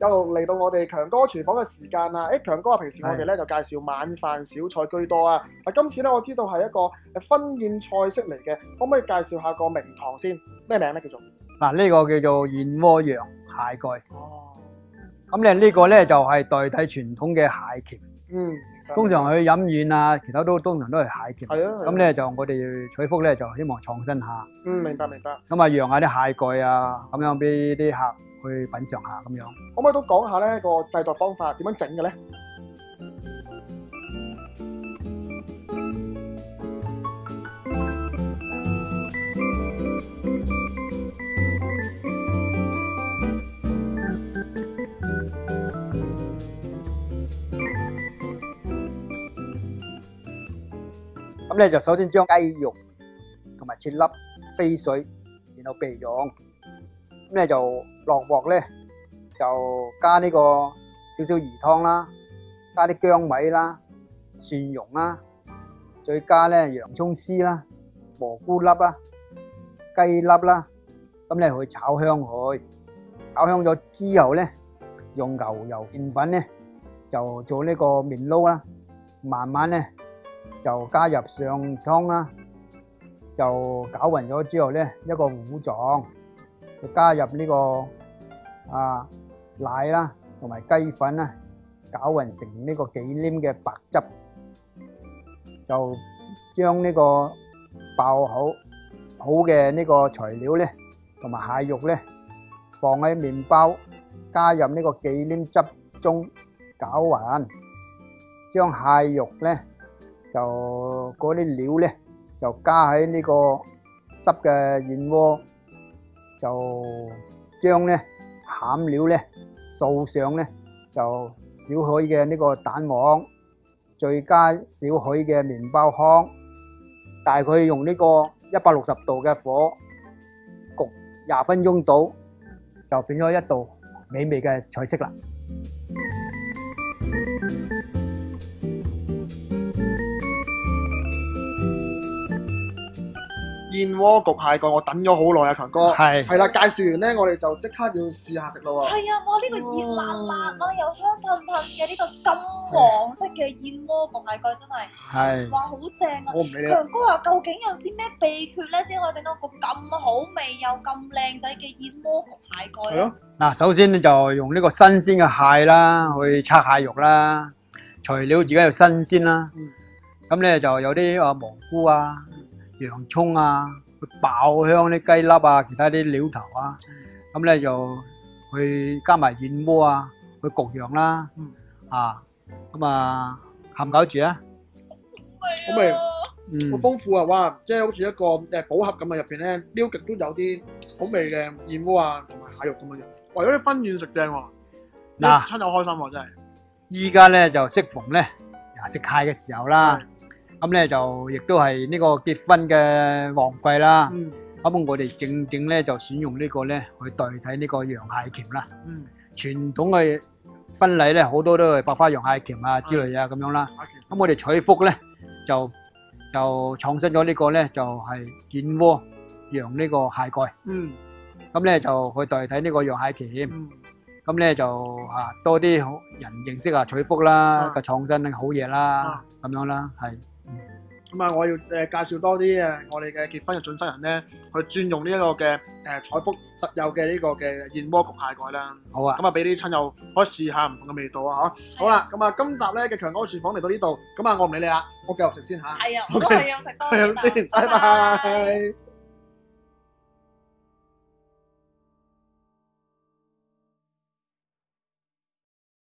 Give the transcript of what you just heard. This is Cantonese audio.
又嚟到我哋強哥廚房嘅時間啦！強哥啊，平時我哋咧就介紹晚飯小菜居多啊。今次咧我知道係一個婚宴菜式嚟嘅，可唔可以介紹下個名堂先？咩名咧叫做？嗱，呢個叫做燕窩羊蟹蓋。哦。咁咧呢個咧就係代替傳統嘅蟹鉗。嗯。通常去飲宴啊，其他通常都係蟹鉗。係啊。咁咧就我哋取福咧就希望創新下。明白。咁啊，讓下啲蟹蓋啊，咁樣俾啲客去品嚐下咁樣。可唔可以都講下咧個製作方法點樣整嘅咧？咁咧就首先將雞肉同埋切粒飛水，然後備用。咁咧就落鑊咧，就加呢個少少魚湯啦，加啲薑米啦、蒜蓉啦，再加咧洋葱絲啦、蘑菇粒啦、雞粒啦，咁咧去炒香佢。炒香咗之後咧，用牛油澱粉咧就做呢個麵撈啦，慢慢咧就加入上湯啦，就攪勻咗之後咧，一個糊狀，就加入呢個奶啦，同埋雞粉啦，攪勻成呢個幾黏嘅白汁，就將呢個爆好嘅呢個材料咧，同埋蟹肉咧，放喺麵包，加入呢個忌廉汁中攪勻，將蟹肉咧就嗰啲料咧就加喺呢個濕嘅燕窩，就將咧餡料咧掃上咧就少許嘅呢個蛋黃，再加少許嘅麵包糠，大概用呢個160度嘅火焗20分鐘到，就變咗一道美味嘅菜式啦。燕窩焗蟹蓋，我等咗好耐啊，強哥。係啦，介紹完咧，我哋就即刻要試下食咯喎。係啊，哇！呢個熱辣辣啊，又香噴噴嘅呢個金黃色嘅燕窩焗蟹蓋真係，哇好正啊！我唔理你啦。強哥啊，究竟有啲咩秘訣咧，先可以整到個咁好味又咁靚仔嘅燕窩焗蟹蓋咧？係咯。嗱，首先咧就用呢個新鮮嘅蟹啦，去拆蟹肉啦，材料自己要新鮮啦。咁咧就有啲蘑菇啊、洋葱啊，去爆香啲雞粒啊，其他啲料頭啊。咁咧就去加埋燕窩啊，去焗羊啦。咁啊，冚攪住啊。好味，啊！好豐富啊！哇，即係好似一個寶盒咁啊！入邊咧撩極都有啲好味嘅燕窩啊，同埋蟹肉咁嘅樣。為咗啲婚宴食正喎，嗱，親友開心喎，真係。依家咧就適逢咧食蟹嘅時候啦。咁咧就亦都係呢個結婚嘅旺季啦。咁我哋正正咧就選用呢個咧去代替呢個洋蟹鉗啦。傳統嘅婚禮咧好多都係百花洋蟹鉗啊之類啊咁樣啦。咁我哋取福咧就創新咗呢個咧就係燕窩洋呢個蟹蓋。咁咧就去代替呢個洋蟹鉗。咁咧就多啲人認識取福啦，個創新好嘢啦，咁樣啦，係。咁啊，我要介紹多啲我哋嘅結婚嘅準新人咧，去轉用呢一個嘅彩福特有嘅呢個嘅燕窩焗蟹蓋啦。好啊。咁啊，俾啲親友可以試下唔同嘅味道啊！好啦，咁啊，今集咧嘅強哥廚房嚟到呢度，咁啊，我唔理你啦，我繼續食先嚇。係啊，我都係要食多啲。係咁先，拜拜。